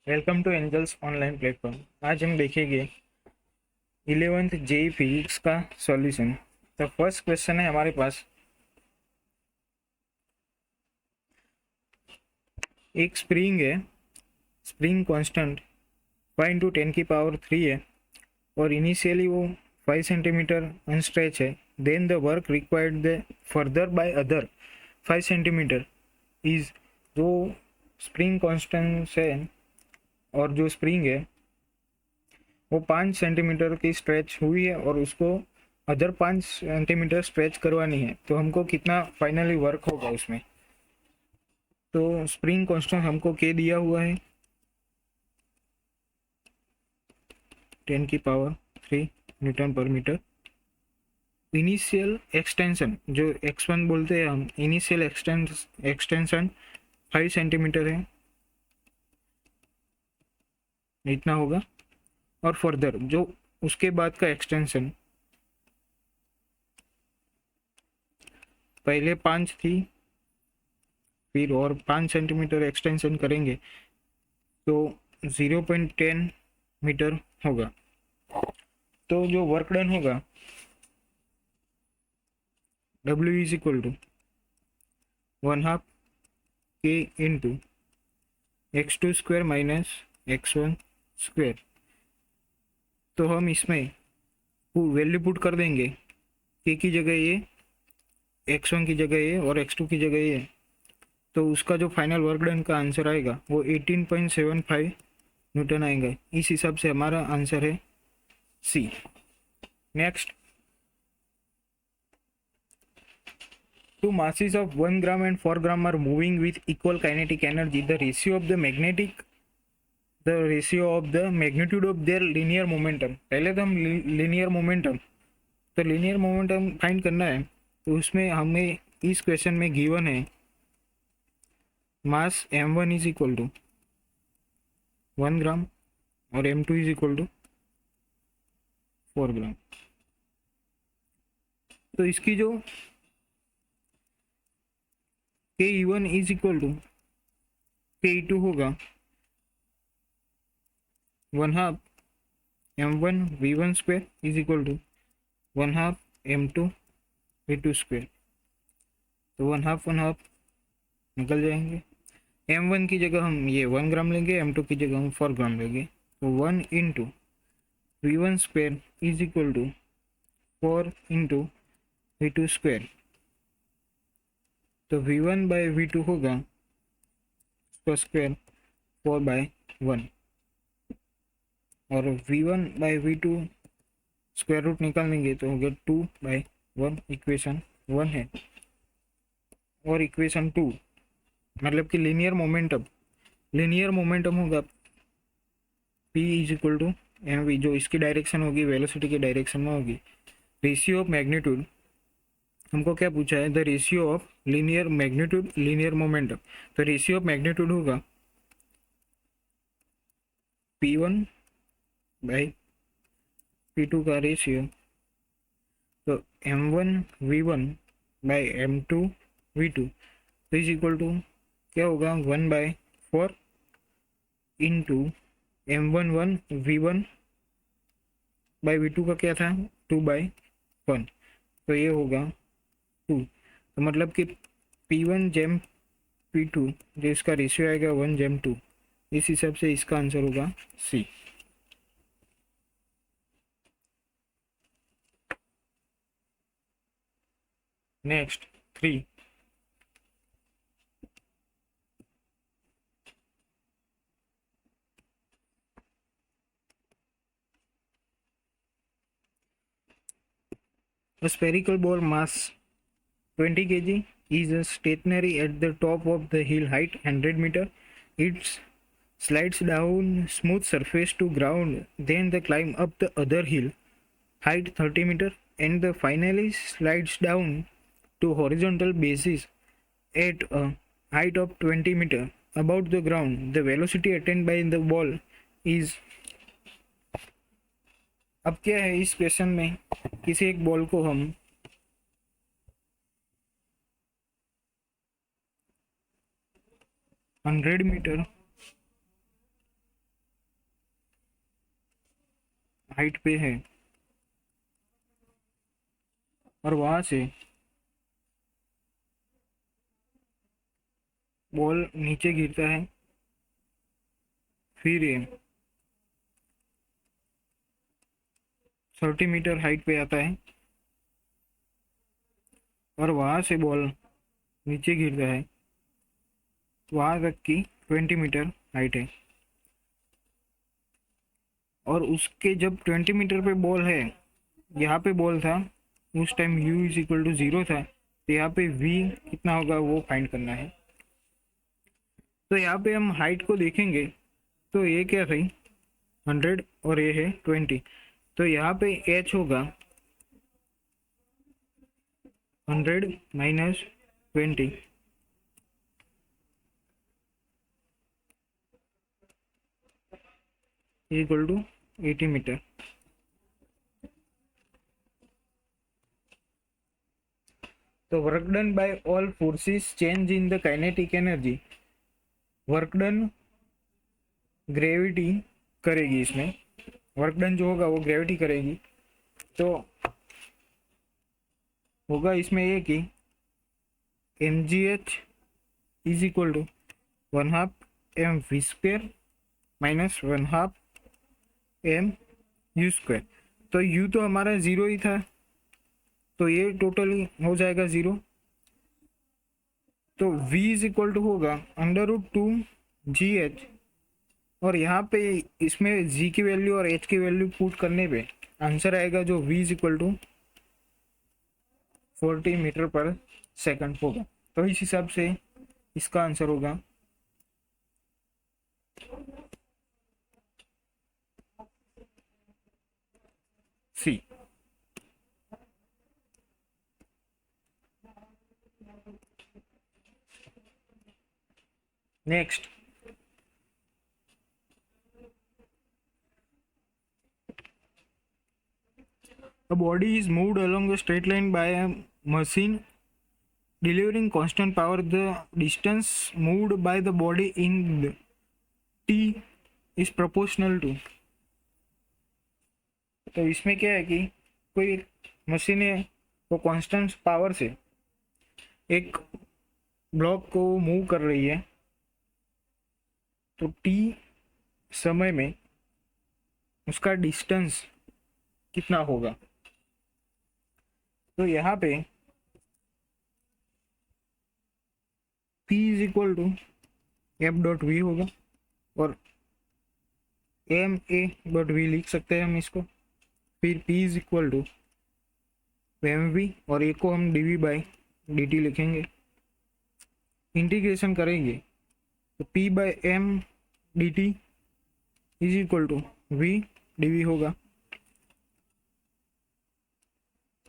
Welcome to angels online platform. आज हम देखेंगे 11th जेई फिजिक्स का सॉल्यूशन। तो फर्स्ट क्वेश्चन है हमारे पास, एक स्प्रिंग है, स्प्रिंग कांस्टेंट 5 इंटू 10⁻³ है और इनिशियली वो 5 सेंटीमीटर अनस्ट्रेच है। Then the work required the further by other 5 centimetre is, जो स्प्रिंग कांस्टेंट है और जो स्प्रिंग है वो 5 सेंटीमीटर की स्ट्रेच हुई है और उसको अदर 5 सेंटीमीटर स्ट्रेच करवानी है, तो हमको कितना फाइनली वर्क होगा उसमें। तो स्प्रिंग कांस्टेंट हमको के दिया हुआ है 10⁻³ न्यूटन पर मीटर। इनिशियल एक्सटेंशन जो x1 बोलते हैं हम, इनिशियल एक्सटेंशन 5 सेंटीमीटर है, इतना होगा। और फर्दर जो उसके बाद का एक्सटेंशन, पहले 5 थी, फिर और 5 सेंटीमीटर एक्सटेंशन करेंगे तो 0.10 मीटर होगा। तो जो वर्क डन होगा W is equal to 1/2 K into x2 square minus x1 square. तो हम इसमें वैल्यू पुट कर देंगे, K की जगह ये, x1 की जगह ये और x2 की जगह ये। तो उसका जो फाइनल वर्क डन का आंसर आएगा वो 18.75 न्यूटन आएगा। इस हिसाब से हमारा आंसर है C. Next, two masses of 1 gram and 4 gram are moving with equal kinetic energy. The ratio of the magnitude of their linear momentum. पहले तो हम linear momentum, तो linear momentum फाइंड करना है। तो उसमें हमें इस क्वेश्चन में गिवन है मास m1 इज इक्वल टू 1 ग्राम और m2 इज इक्वल टू 4 ग्राम। तो इसकी जो Ke1 is equal to Ke2 होगा 1/2 m1 v1 square is equal to 1/2 m2 v2 square. तो 1/2 निकल जाएंगे। m1 की जगह हम ये 1 ग्राम लेंगे, m2 की जगह हम 4 ग्राम लेंगे। तो 1 into v1 square is equal to 4 into v2 square. तो v1 बाय v2 होगा उसका स्क्वायर 4/1 और v1 bye v2 square root निकाल लेंगे तो हो गया 2/1। इक्वेशन 1 है। और इक्वेशन 2 मतलब कि लिनियर मोमेंटम होगा p is equal to M V, जो इसकी डायरेक्शन होगी वेलोसिटी की डायरेक्शन में होगी। रेशियो ऑफ मैग्नीट्यूड हमको क्या पूछा है, the ratio of linear magnitude linear momentum. तो रेशियो ऑफ मैग्नीट्यूड होगा p1 बाई p2 का रेशियो। तो m1 v1 by m2 v2 is equal to क्या होगा 1/4 into m11 v1 by v2 का क्या था 2/1। तो ये होगा 2। तो मतलब कि p1 जेम p2 जो इसका रेशियो आएगा 1:2। इस हिसाब से इसका आंसर होगा C. Next 3, a spherical ball mass 20 kg is stationary at the top of the hill, height 100 meter. It slides down smooth surface to ground, then the climb up the other hill, height 30 meter, and the finally slides down to horizontal basis at a height of 20 meter above the ground. The velocity attained by the ball is। अब क्या है इस question में, किसी एक ball को हम 100 metre height पे है और वहां से बॉल नीचे गिरता है, फिर ये 30 मीटर हाइट पे आता है और वहां से बॉल नीचे गिरता है, वहां तक की 20 मीटर हाइट है। और उसके जब 20 मीटर पे बॉल है, यहाँ पे बॉल था, उस time u is equal to 0 था, तो यहाँ पे v कितना होगा वो फाइंड करना है। तो यहाँ पे हम हाइट को देखेंगे, तो ये क्या थी 100 और ये है 20, तो यहाँ पे h होगा 100 माइनस 20 इक्वल टू 80 मीटर। तो work done by all forces change in the kinetic energy, work done gravity करेगी, इसमें वर्क डन जो होगा वो ग्रेविटी करेगी। तो होगा इसमें ये कि mgh is equal to 1/2 mv² minus 1/2 mu²। तो u तो हमारा 0 ही था, तो ये टोटली हो जाएगा 0। तो v इज इक्वल टू होगा √2gh, और यहाँ पे इसमें g की वैल्यू और h की वैल्यू पुट करने पे आंसर आएगा जो v is equal to 40 metre पर सेकंड होगा। तो इस हिसाब से इसका आंसर होगा C. Next, a body is moved along a straight line by a machine delivering constant power. The distance moved by the body in t is proportional to। तो इसमें क्या है कि कोई मशीन है, वो कांस्टेंट पावर से एक ब्लॉक को मूव कर रही है, तो t समय में उसका डिस्टेंस कितना होगा। तो यहाँ पे p is equal to f.v होगा, और ma.v लिख सकते हैं हम इसको। फिर p is equal to mv, और एक को हम dv/dt लिखेंगे। इंटीग्रेशन करेंगे तो p/m dt is equal to v dv होगा।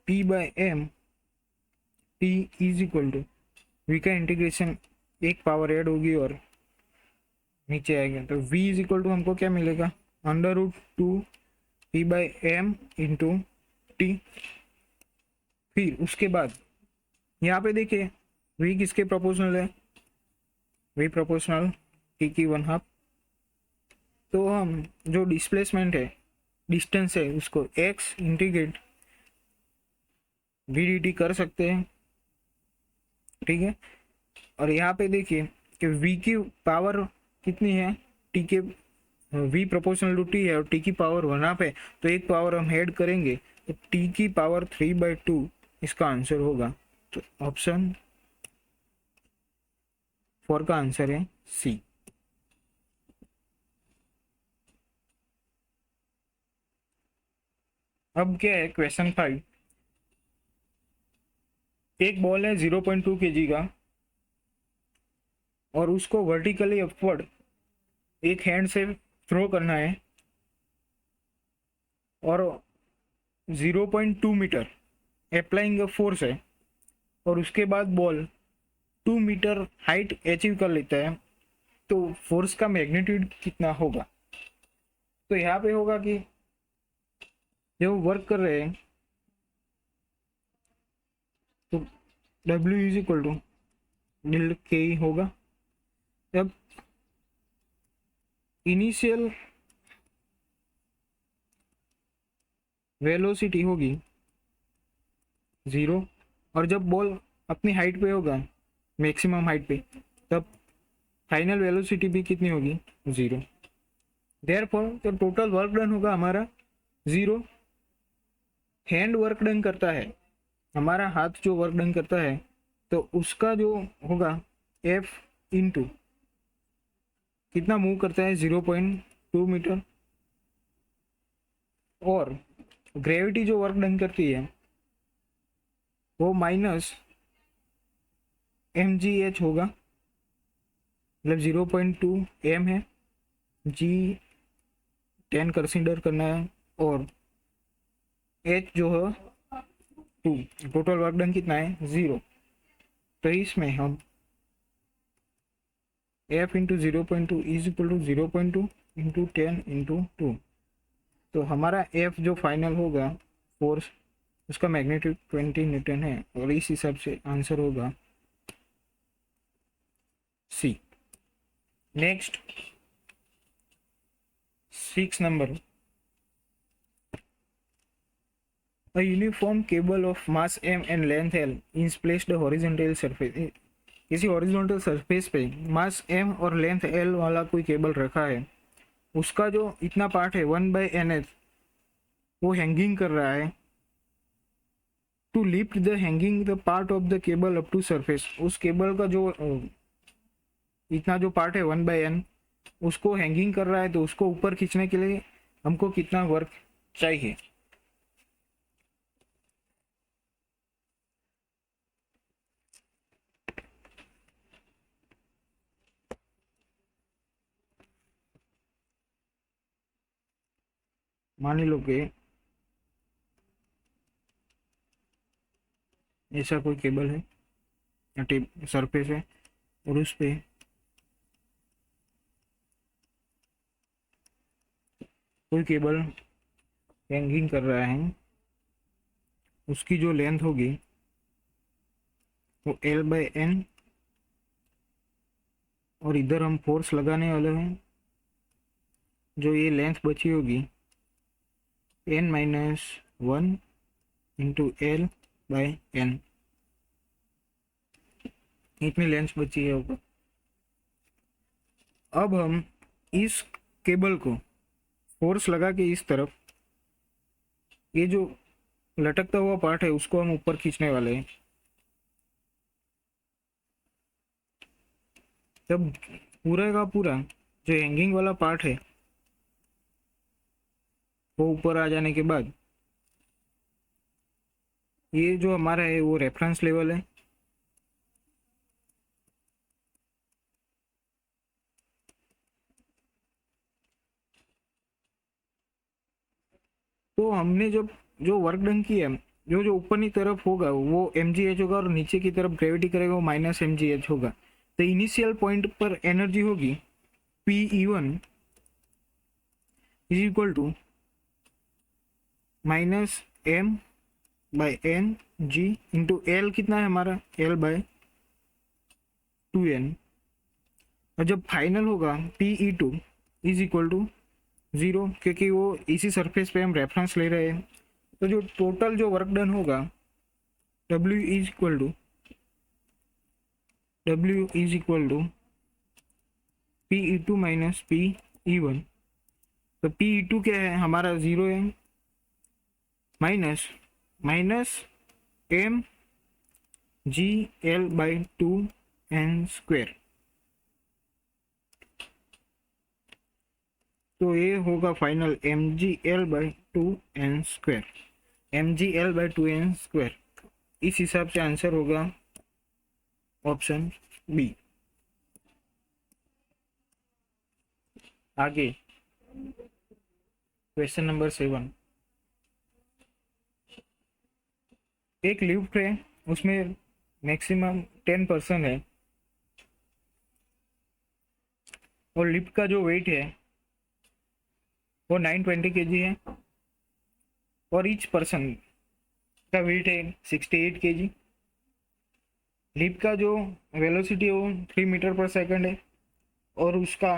p/m t is equal to v का इंटीग्रेशन एक पावर ऐड होगी और नीचे आएगा, तो v इज इक्वल टू हमको क्या मिलेगा √2 p/m इंटू टी। फिर उसके बाद यहाँ पे देखिए v किसके प्रोपोर्शनल है, v प्रोपोर्शनल t की 1/2। तो हम जो डिस्प्लेसमेंट है, डिस्टेंस है, उसको x इंटीग्रेट v dt कर सकते हैं, ठीक है। और यहाँ पे देखिए कि v की पावर कितनी है, t के v प्रोपोर्शनल टू t है और t की पावर 1/2 है, तो एक पावर हम ऐड करेंगे तो t की पावर 3/2 इसका आंसर होगा। तो ऑप्शन 4 का आंसर है सी। अब क्या है क्वेश्चन 5। एक बॉल है 0.2 kg का और उसको वर्टिकली अपवर्ड एक हैंड से थ्रो करना है और 0.2 मीटर अप्लाइंग फोर्स है, और उसके बाद बॉल 2 मीटर हाइट अचीव कर लेता है, तो फोर्स का मैग्नीट्यूड कितना होगा। तो यहाँ पे होगा कि जब वर्क कर रहे हैं तो W is equal to del K होगा। जब इनिशियल वेलोसिटी होगी 0, और जब बॉल अपनी हाइट पे होगा, मैक्सिमम हाइट पे, तब फाइनल वेलोसिटी भी कितनी होगी 0। देयरफॉर तो टोटल वर्क डन होगा हमारा 0। हैंड वर्क डन करता है, हमारा हाथ जो वर्क डन करता है, तो उसका जो होगा एफ इंटू कितना मूव करता है 0.2 मीटर, और ग्रेविटी जो वर्क डन करती है वो माइनस mgh होगा, मतलब 0.2 m है, g 10 कंसिडर करना है, और h जो है 2। टोटल वर्क डन कितना है 0। तो इसमें हम f into 0.2 is equal to 0.2 into 10 into 2। तो हमारा f जो फाइनल होगा फोर्स, उसका मैग्नीट्यूड 20 न्यूटन है, और इस हिसाब से आंसर होगा C. Next 6 number, a uniform cable of mass m and length l is placed horizontal surface। किसी हॉरिजॉन्टल सरफेस पे मास m और लेंथ l वाला कोई केबल रखा है, उसका जो इतना पार्ट है 1/nth वो हैंगिंग कर रहा है। To lift the hanging the part of the cable up to surface, उस केबल का जो इतना जो पार्ट है 1/n उसको हैंगिंग कर रहा है, तो उसको ऊपर खींचने के लिए हमको कितना वर्क चाहिए। मान लो कि ऐसा कोई केबल है या टेप सरफेस है, और उस पे कोई केबल हैंगिंग कर रहा है, उसकी जो लेंथ होगी वो l/n, और इधर हम फोर्स लगाने वाले हैं, जो ये लेंथ बची होगी n-1 इंटू l/n, इतनी लेंथ बची है ऊपर। अब हम इस केबल को फोर्स लगा के इस तरफ, ये जो लटकता हुआ पार्ट है उसको हम ऊपर खींचने वाले हैं। जब पूरा का पूरा जो हैंगिंग वाला पार्ट है वो ऊपर आ जाने के बाद, ये जो हमारा है वो रेफरेंस लेवल है, तो हमने जब जो वर्क डन किया, जो जो ऊपर की तरफ होगा वो mgh होगा, और नीचे की तरफ ग्रेविटी करेगा वो माइनस mgh होगा। तो इनिशियल पॉइंट पर एनर्जी होगी Pe1 is equal to minus m/n g into L, कितना है हमारा l/2n, और जब फाइनल होगा Pe2 इज इक्वल टू 0, क्योंकि वो इसी सरफेस पे हम रेफरेंस ले रहे हैं। तो जो टोटल जो वर्क डन होगा W is equal to Pe2 minus Pe1। तो Pe2 क्या है हमारा 0 है, minus m g l/2n square. तो ये होगा final mgl/2n square, mgl/2n square. इस हिसाब से आंसर होगा ऑप्शन बी। आगे क्वेश्चन नंबर 7, एक लिफ्ट है, उसमें मैक्सिमम 10 पर्सन है, और लिफ्ट का जो वेट है वो 920 kg है, और ईच पर्सन का वेट है 68 kg। लिफ्ट का जो वेलोसिटी है वो 3 मीटर पर सेकंड है, और उसका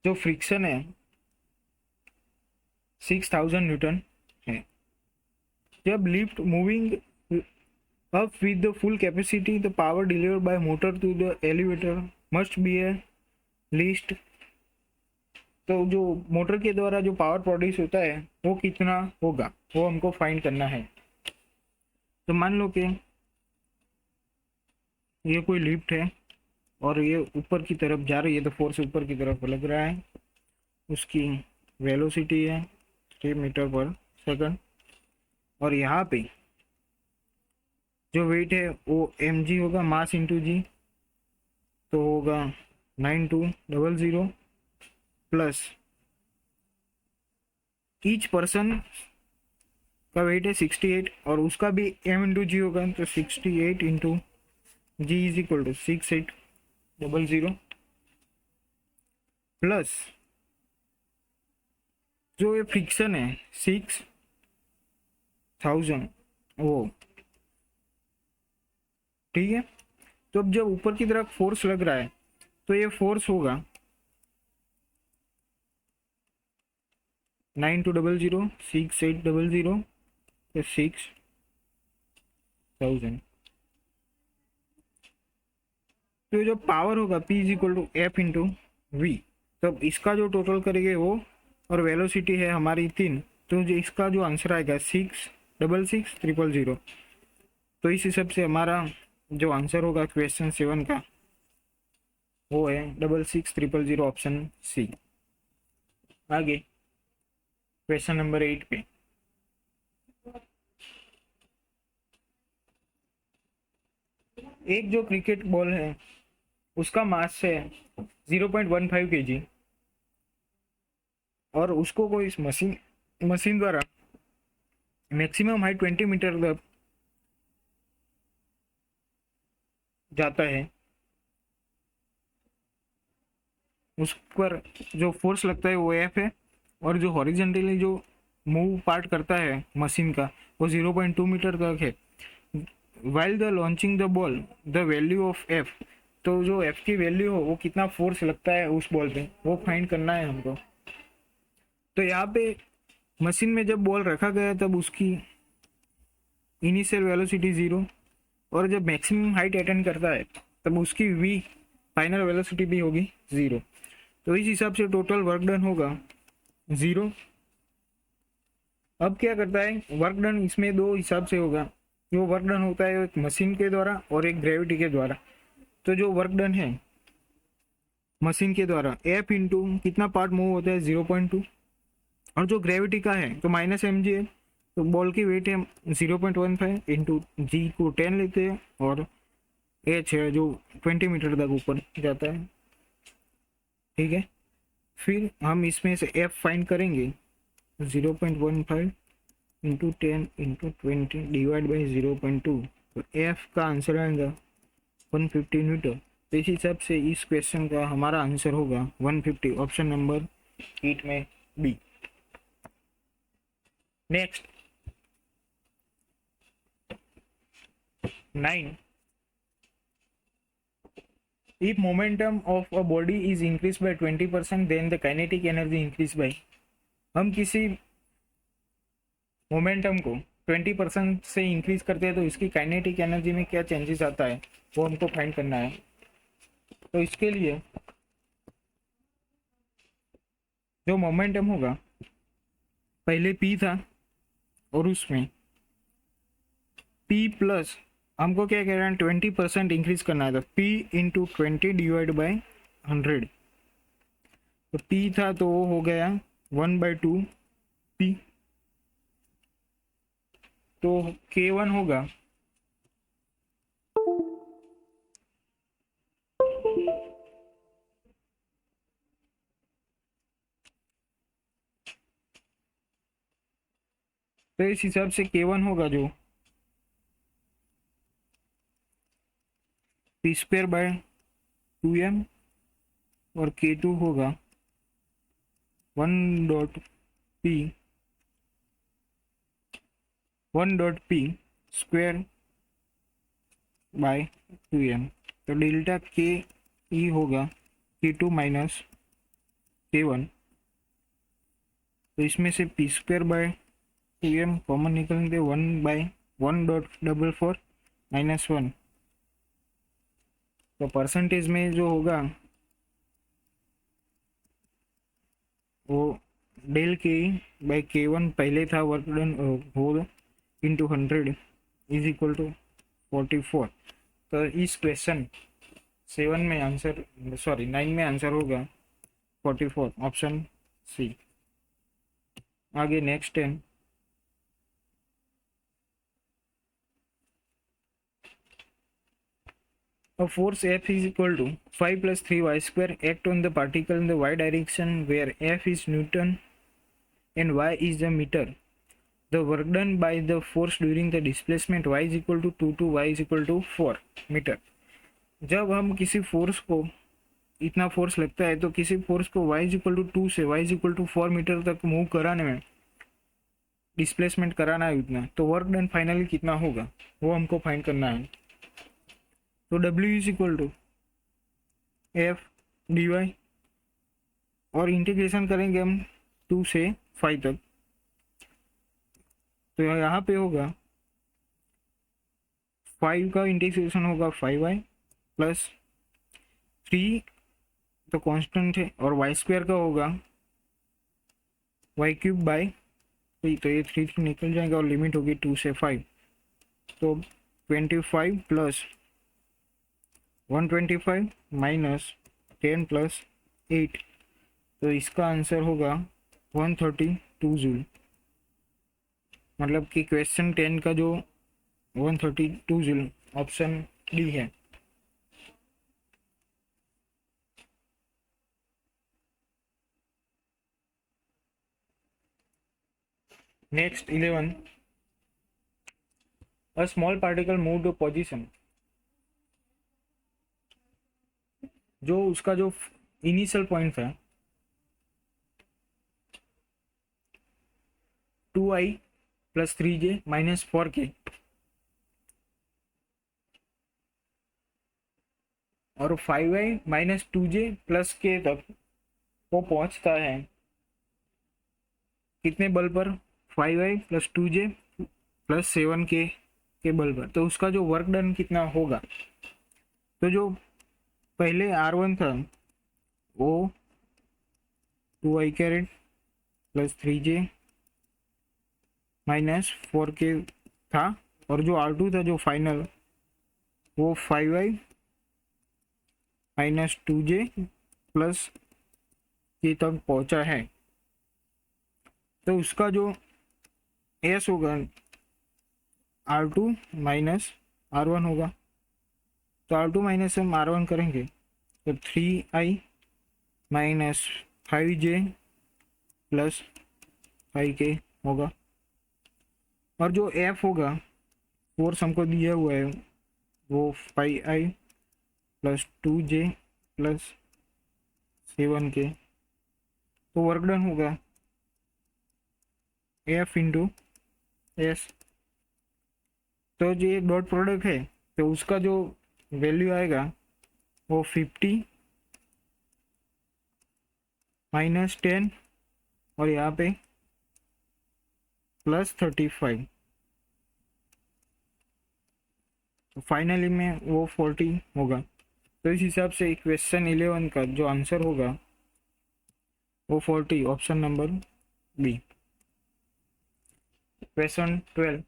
जो फ्रिक्शन है 6000 न्यूटन है। जब lift moving up with the full capacity the power delivered by motor to the elevator must be a least. तो जो मोटर के द्वारा जो पावर प्रोड्यूस होता है वो कितना होगा, वो हमको फाइंड करना है। तो मान लो कि ये कोई लिफ्ट है और ये ऊपर की तरफ जा रही है, तो फोर्स ऊपर की तरफ लग रहा है। उसकी वेलोसिटी है 3 मीटर पर सेकंड, और यहाँ पे जो वेट है वो mg होगा, मास इंटू जी, तो होगा 9200 प्लस ईच पर्सन का वेट है 68 और उसका भी m इंटू जी होगा, तो 68 into ji is equal to 6800 plus जो ये फ्रिक्शन है 6000 वो, ठीक है। तो अब जब ऊपर की तरफ फोर्स लग रहा है तो ये फोर्स होगा 9200 6800 6000। तो जो पावर होगा P is equal to F into V. तब इसका जो टोटल करेंगे वो, और वेलोसिटी है हमारी 3, तो जो इसका जो आंसर आएगा 666000। तो इस हिसाब से हमारा जो आंसर होगा क्वेश्चन 7 का वो है 666000 ऑप्शन सी। आगे क्वेश्चन नंबर 8 पे, एक जो क्रिकेट बॉल है उसका मास है 0.15 kg और उसको कोई इस मशीन द्वारा मैक्सिमम हाइट 20 मीटर तक जाता है। उस पर जो फोर्स लगता है वो एफ है, और जो हॉरिजेंटली जो मूव पार्ट करता है मशीन का वो 0.2 मीटर तक है। While the launching the ball the value of F, तो जो एफ की वैल्यू हो वो कितना फोर्स लगता है उस बॉल पे वो फाइंड करना है हमको। तो यहाँ पे मशीन में जब बॉल रखा गया तब उसकी इनिशियल वेलोसिटी 0, और जब मैक्सिमम हाइट अटेंड करता है तब उसकी वी फाइनल वेलोसिटी भी होगी 0। तो इस हिसाब से टोटल वर्क डन होगा 0। अब क्या करता है, वर्क डन इसमें दो हिसाब से होगा। जो वर्क डन होता है एक मशीन के द्वारा और एक ग्रेविटी के द्वारा। तो जो वर्क डन है मशीन के द्वारा एफ इंटू कितना पार्ट मूव होता है 0.2, और जो ग्रेविटी का है तो माइनस mg है, तो बॉल की वेट है 0.15 इंटू जी को 10 लेते हैं, और एच है जो 20 मीटर तक ऊपर जाता है, ठीक है। फिर हम इसमें से एफ फाइंड करेंगे 0.15 इंटू 10 इंटू 20 डिवाइड बाई 0.2, तो एफ का आंसर आएगा 150 न्यूटन। तो इस हिसाब से इस क्वेश्चन का हमारा आंसर होगा 150, ऑप्शन नंबर 8 में B. Next 9, if momentum of a body is increased by 20% then the kinetic energy increase by। हम किसी मोमेंटम को 20% से इंक्रीज करते हैं तो इसकी काइनेटिक एनर्जी में क्या चेंजेस आता है वो हमको फाइंड करना है। तो इसके लिए जो मोमेंटम होगा पहले P था और उसमें P प्लस हमको क्या कह रहे हैं 20% इंक्रीज करना है, तो P इंटू 20 डिवाइड बाई 100। तो P था तो वो हो गया 1/2 P, तो K1 होगा तो इस हिसाब से K1 होगा जो P² बाय 2m, और K2 होगा 1.P स्क्वायर बाय 2m। तो डेल्टा के ई होगा K2 माइनस K1, तो इसमें से P² बाय 2m कॉमन निकलेंगे 1/1.44 -1। तो परसेंटेज में जो होगा वो डेल के बाई K1 पहले था work done whole into 100 is equal to 44। तो इस क्वेश्चन 7 में आंसर, सॉरी 9 में आंसर होगा 44, ऑप्शन सी। आगे next 10, a force F is equal to 5 plus 3y square act on the particle in the y direction where F is Newton and y is the meter. The work done by the force during the displacement y is equal to 2 to y is equal to 4 metre. जब हम किसी force को इतना force लगता है तो किसी force को y इज इक्वल टू 2 से y is equal to 4 metre तक मूव कराने में, डिस्प्लेसमेंट कराना है उतना, तो वर्क डन फाइनली कितना होगा वो हमको फाइंड करना है। तो W is equal to F D Y, और इंटीग्रेशन करेंगे हम 2 से 5 तक, तो यहाँ पे होगा 5 का इंटीग्रेशन होगा 5y प्लस 3 तो कांस्टेंट है, और वाई स्क्वायर का होगा वाई क्यूब बाई 3, तो ये 3 निकल जाएगा और लिमिट होगी 2 से 5, तो 25 प्लस 125 माइनस 10 प्लस 8, तो इसका आंसर होगा 132 जूल। मतलब कि क्वेश्चन 10 का जो 132 जूल, ऑप्शन डी है। Next 11, a small particle moved to position, जो उसका जो इनिशियल पॉइंट था 2i plus 3j minus 4k, और 5i minus 2j plus k तक वो पहुंचता है कितने बल पर, 5i plus 2j plus 7k के बल पर, तो उसका जो वर्क डन कितना होगा। तो जो पहले R1 था वो 2i carat plus 3j minus 4k था, और जो R2 था जो फाइनल वो 5i minus 2j plus k तक पहुंचा है। तो उसका जो S होगा R2 माइनस R1 होगा, तो R2 माइनस हम R1 करेंगे तो 3i minus 5j plus 5k होगा, और जो F होगा फोर्स हमको दिया हुआ है वो 5i plus 2j plus 7k, तो वर्क डन होगा F इंटू एस। तो जो ये डॉट प्रोडक्ट है तो उसका जो वैल्यू आएगा वो 50 माइनस 10 और यहाँ पे प्लस 35, तो फाइनली में वो 40 होगा। तो इस हिसाब से क्वेश्चन 11 का जो आंसर होगा वो 40, ऑप्शन नंबर बी। क्वेश्चन 12,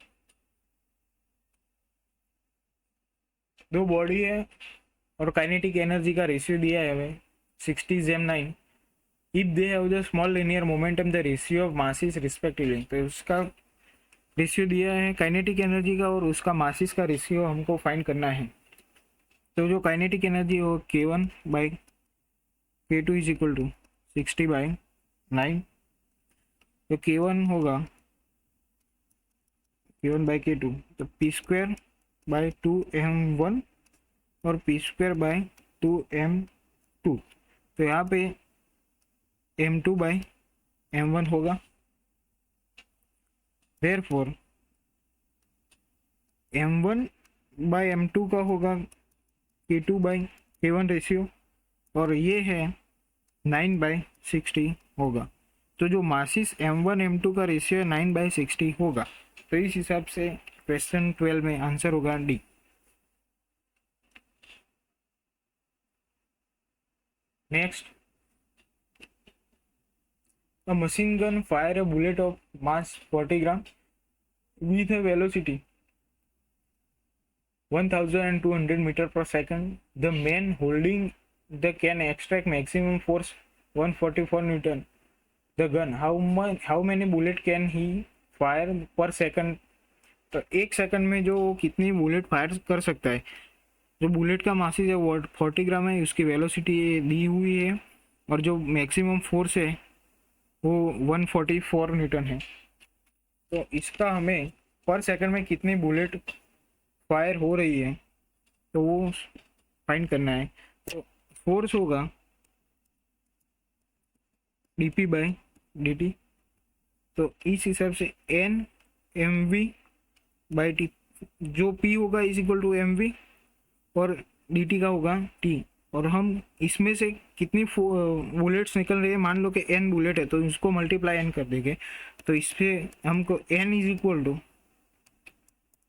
दो बॉडी है और काइनेटिक एनर्जी का रेशियो दिया है हमें 60:9। If they have the small linear momentum the ratio of masses respectively, तो उसका रेशियो दिया है काइनेटिक एनर्जी का और उसका मासेस का रेशियो हमको फाइंड करना है। तो जो काइनेटिक एनर्जी हो K1 by K2 is equal to 60/9, तो K1 होगा K1 बाई K2, तो P² बाई 2m1 और P² बाई 2m2, तो यहाँ पे m2 बाई m1 होगा। देयरफॉर m1 बाई m2 का होगा K2 बाई K1 रेशियो, और ये है 9/60 होगा। तो जो मासिस M1 M2 का रेशियो 9/60 होगा। तो इस हिसाब से क्वेश्चन 12 में आंसर होगा D. Next, a machine gun fire a bullet of mass 40 gram with a velocity 1200 meter per second. The man holding the can extract maximum force 144 Newton. The gun, how many bullet can he fire per second? तो एक second में जो कितनी bullet fire कर सकता है, जो bullet का मासिस है वो 40 ग्राम है, उसकी वेलोसिटी दी हुई है, और जो मैक्सिमम फोर्स है वो 144 न्यूटन है। तो इसका हमें पर सेकंड में कितनी बुलेट फायर हो रही है तो वो फाइंड करना है। तो फोर्स होगा dp बाई dt। तो इस हिसाब से n mv बाई टी, जो p होगा इज इक्वल टू mv और dt का होगा t। और हम इसमें से कितनी बुलेट्स निकल रही है, मान लो कि n बुलेट है तो इसको मल्टीप्लाई n कर देंगे। तो इस पर हमको n is equal to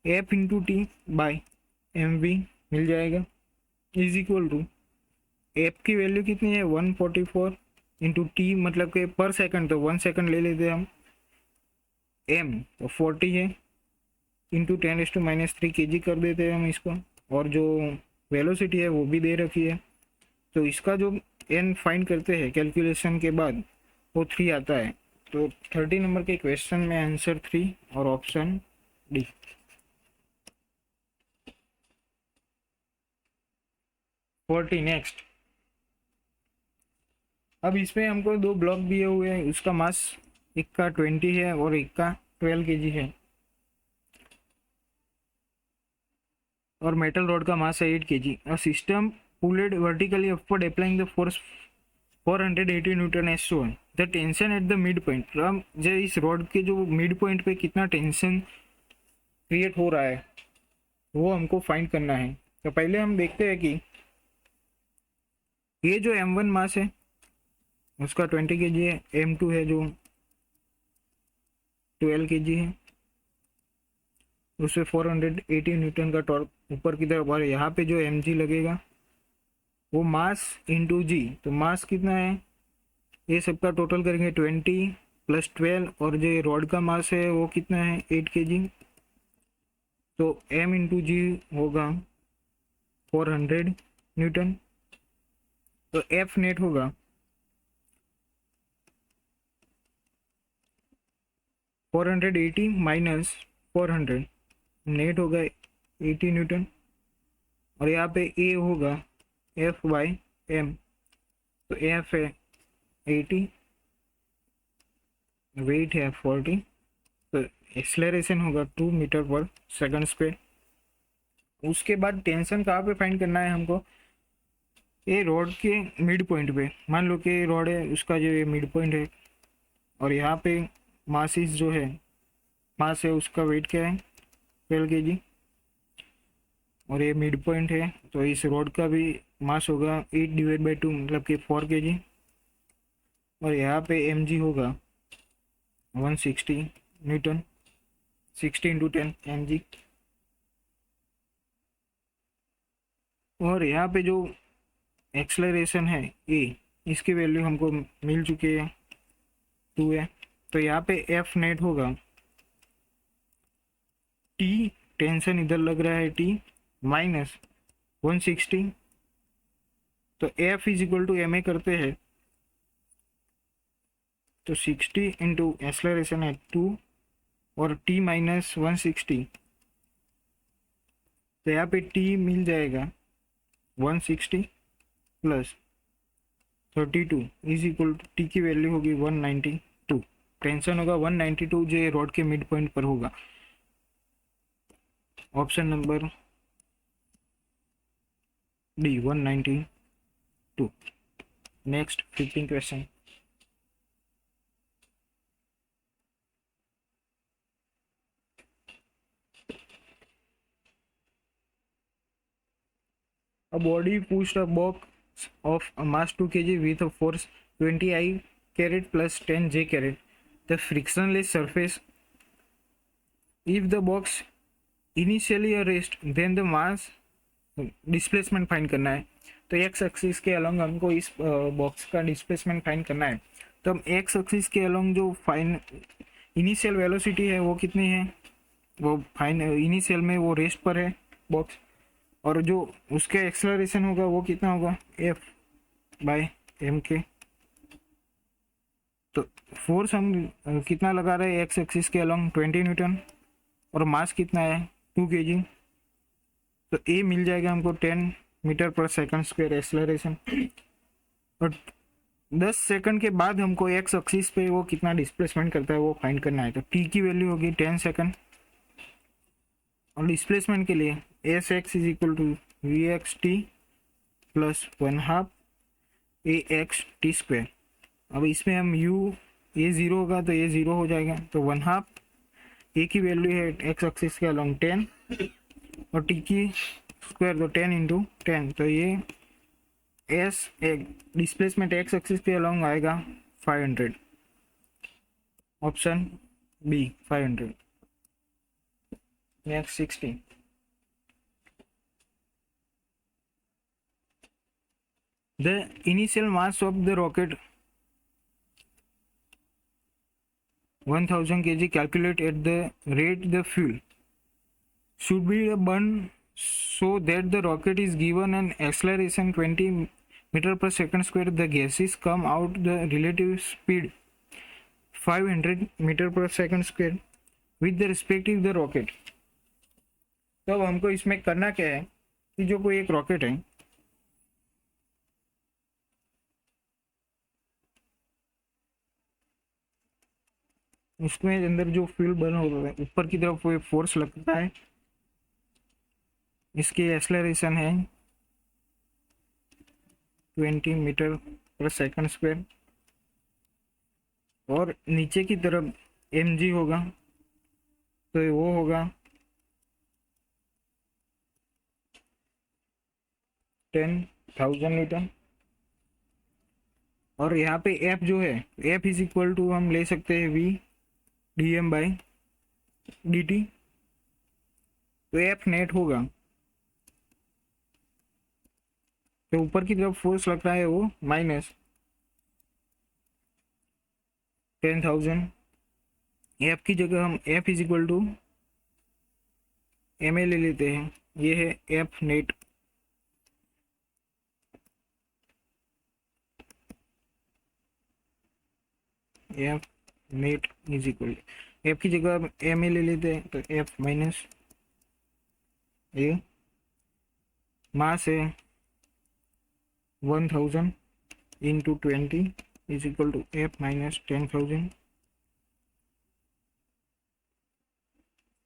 F into T by M V मिल जाएगा, इज इक्वल टू एफ की वैल्यू कितनी है 144 इंटू टी, मतलब कि पर सेकंड, तो 1 सेकंड ले लेते हैं हम। एम तो 40 है, इंटू 10⁻³ kg कर देते हैं हम इसको, और जो वेलोसिटी है वो भी दे रखी है। तो इसका जो एन फाइंड करते हैं कैलकुलेशन के बाद वो 3 आता है। तो 30 नंबर के क्वेश्चन में आंसर 3 और ऑप्शन डी। 40 नेक्स्ट। अब इसमें हमको 2 ब्लॉक दिए हुए हैं, उसका मास एक का 20 है और एक का 12 kg है, और मेटल रॉड का मास है 8 kg। A system pulled vertically upward applying the force 480 newton as shown. The tension at the mid point. हम जो इस रॉड के जो मिड पॉइंट पे कितना टेंशन क्रिएट हो रहा है वो हमको फाइंड करना है। तो पहले हम देखते हैं कि ये जो M1 मास है उसका 20 kg है, M2 है जो 12 kg है, उससे 480 न्यूटन का टॉर्क ऊपर की तरफ, और यहाँ पे जो mg लगेगा वो मास इंटू जी। तो मास कितना है, ये सबका टोटल करेंगे 20 प्लस 12, और जो रॉड का मास है वो कितना है 8 kg। तो m इंटू जी होगा 400 न्यूटन। तो एफ नेट होगा 480 माइनस 400, नेट होगा 80 न्यूटन, और यहाँ पे ए होगा एफ बाई एम। तो एफ है 80, वेट है 40, तो एक्सलरेशन होगा 2 मीटर पर सेकंड स्क्वायर। उसके बाद टेंशन कहाँ पे फाइंड करना है हमको, ये रॉड के मिड पॉइंट पे। मान लो कि रॉड है, उसका जो ये मिड पॉइंट है, और यहाँ पे मासिस जो है, मास है उसका वेट क्या है 12 kg, और ये मिड पॉइंट है, तो इस रॉड का भी मास होगा 8/2 मतलब कि 4 kg, और यहाँ पे mg होगा 160 न्यूटन, 60 इंटू 10 mg। और यहाँ पे जो एक्सलरेशन है ए, इसकी वैल्यू हमको मिल चुकी है 2 है। तो यहाँ पे एफ नेट होगा टी, टेंशन इधर लग रहा है टी, माइनस 160। तो F is equal to M A करते हैं, तो 60 इंटू एक्सलरेशन है 2 और टी माइनस 160। तो यहाँ पे टी मिल जाएगा 160 plus 32 is equal to T की वैल्यू होगी 192। टेंशन होगा 192 जो रॉड के मिड पॉइंट पर होगा। Option number D 192। Next 15 question. A body pushed a box of mass 2 kg with a force 20 I caret plus 10 j caret the frictionless surface. If the box initially a rest then the mass displacement find करना है. तो x axis के along हमको इस box का displacement find करना है. तो हम एक्स एक्सिस के अलोंग जो फाइन इनिशियल वेलोसिटी है वो कितनी है, वो फाइन इनिशियल में वो रेस्ट पर है बॉक्स, और जो उसके एक्सेलरेशन होगा वो कितना होगा एफ बाय एम के. तो फोर्स हम कितना लगा रहे हैं एक्स एक्सिस के अलोंग 20 न्यूटन, और मास कितना है 2 kg. तो ए मिल जाएगा हमको 10 मीटर पर सेकंड स्क्वायर एक्सेलरेशन. और 10 सेकंड के बाद हमको एक्स एक्सिस पे वो कितना डिस्प्लेसमेंट करता है वो फाइंड करना है. तो टी की वैल्यू होगी 10 सेकंड, और डिस्प्लेसमेंट के लिए S X is equal to V X T plus 1/2 A X T square. अब इसमें हम यू ये ज़ीरो होगा तो ये ज़ीरो हो जाएगा, तो 1/2 ए की वैल्यू है एक्स एक्सिस के अलॉन्ग 10 और टी की स्क्वायर तो 10 इंटू 10. तो ये एस एक डिस्प्लेसमेंट एक्स एक्सिस के अलॉन्ग आएगा 500. Option B 500. Next 60. The initial mass of the rocket 1000 kg calculate at the rate the fuel should be burned so that the rocket is given an acceleration 20 meter per second square. The gases come out the relative speed 500 meter per second square with the respective the rocket. तो अब हमको इसमें करना क्या है कि जो कोई एक रॉकेट है उसमें अंदर जो फ्यूल बर्न हो रहा है ऊपर की तरफ वो फोर्स लगता है, इसकी एक्सेलरेशन है 20 मीटर पर सेकंड स्क्वायर, और नीचे की तरफ mg होगा तो वो होगा 10,000 न्यूटन. और यहाँ पे f जो है f इज इक्वल टू हम ले सकते हैं v dm बाई dt. तो f नेट होगा, तो ऊपर की तरफ फोर्स लग रहा है वो माइनस 10,000. f की जगह हम f is equal to ma ले लेते हैं, ये है f net. f net is equal to F जगह एम ए ले लेते हैं, तो एफ माइनस ए मास है 1000 into 20 is equal to F minus 10,000.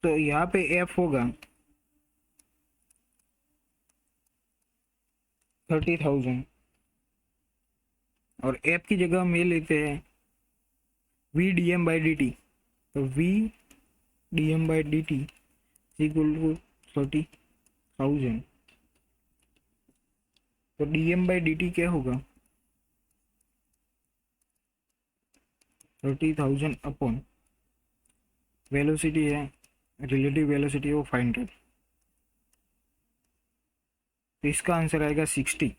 तो यहाँ पे एफ होगा 30,000, और एफ की जगह हम ये लेते हैं V D M by D T. तो V D M by D T equal to 30,000. तो D M by D T क्या होगा 30,000 अपॉन वेलोसिटी है, रिलेटिव वेलोसिटी वो 500. तो इसका आंसर आएगा 60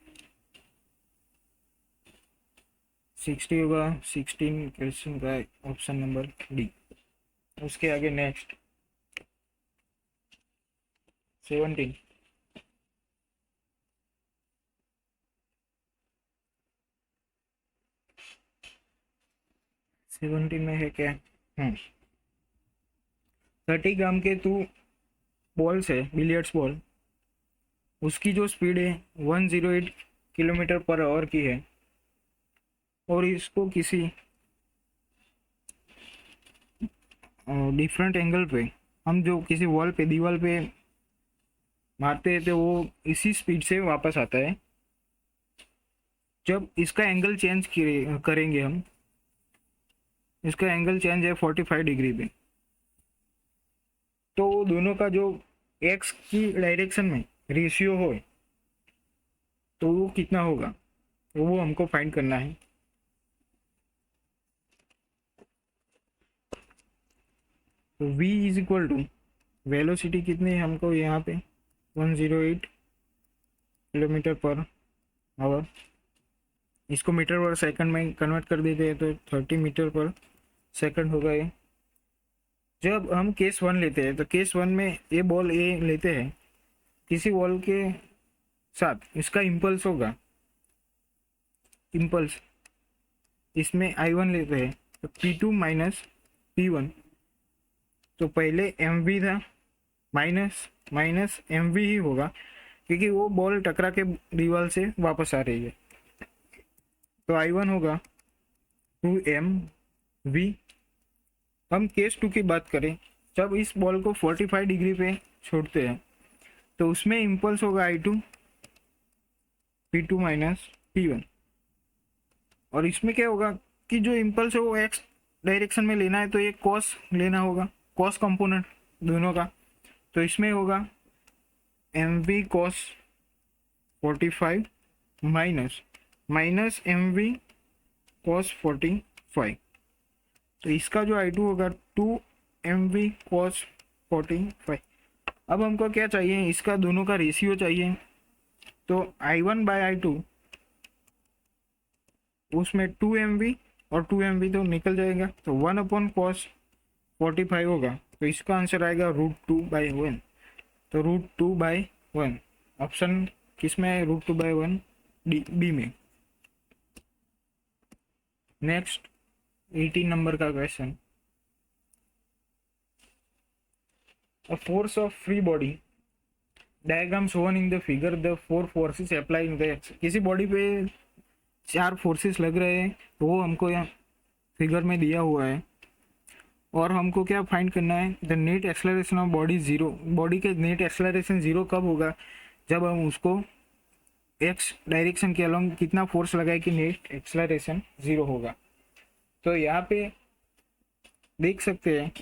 होगा 16 क्वेश्चन का ऑप्शन नंबर डी. उसके आगे नेक्स्ट 17. में है क्या 30 ग्राम के टू बॉल्स है बिलियर्ड्स बॉल, उसकी जो स्पीड है 108 किलोमीटर पर आवर की है, और इसको किसी डिफरेंट एंगल पे हम जो किसी वॉल पे दीवार पे मारते हैं तो वो इसी स्पीड से वापस आता है. जब इसका एंगल चेंज करेंगे हम, इसका एंगल चेंज है 45 डिग्री पे, तो दोनों का जो एक्स की डायरेक्शन में रेशियो हो तो वो कितना होगा, तो वो हमको फाइंड करना है. तो v is equal to velocity कितनी है हमको यहाँ पे 108 किलोमीटर पर आवर, इसको मीटर पर सेकंड में कन्वर्ट कर देते हैं तो 30 मीटर पर सेकंड होगा ये। जब हम केस 1 लेते हैं तो केस 1 में ये बॉल ए लेते हैं, किसी बॉल के साथ इसका इम्पल्स होगा, इम्पल्स इसमें I1 लेते हैं तो P2 माइनस P1, तो पहले MV था, माइनस माइनस MV ही होगा क्योंकि वो बॉल टकरा के दीवार से वापस आ रही है। तो I1 होगा 2MV। हम केस 2 की बात करें, जब इस बॉल को 45 डिग्री पे छोड़ते हैं तो उसमें इम्पल्स होगा I2 P2 माइनस P1, और इसमें क्या होगा कि जो इम्पल्स है वो एक्स डायरेक्शन में लेना है तो ये कॉस लेना होगा, कॉस कंपोनेंट दोनों का। तो इसमें होगा MV cos 45 minus minus MV cos 45, तो इसका जो I2 होगा 2MV कॉस 45। अब हमको क्या चाहिए, इसका दोनों का रेशियो चाहिए, तो I1 बाय I2 उसमें 2MV और 2MV तो निकल जाएगा, तो 1 अपॉन कॉस 45 होगा, तो इसका आंसर आएगा √2/1। तो √2/1 ऑप्शन किस में है, √2/1 बी में। नेक्स्ट 18 नंबर का question, a force of free body diagram shown in the figure, the 4 forces apply in the x. किसी बॉडी पे 4 फोर्सेस लग रहे हैं तो वो हमको यहाँ फिगर में दिया हुआ है, और हमको क्या फाइंड करना है, the net acceleration of body zero. Body के नेट एक्सेलरेशन जीरो कब होगा, जब हम उसको एक्स डायरेक्शन के अलोंग कितना फोर्स लगाए कि नेट एक्सेलरेशन जीरो होगा। तो यहाँ पे देख सकते हैं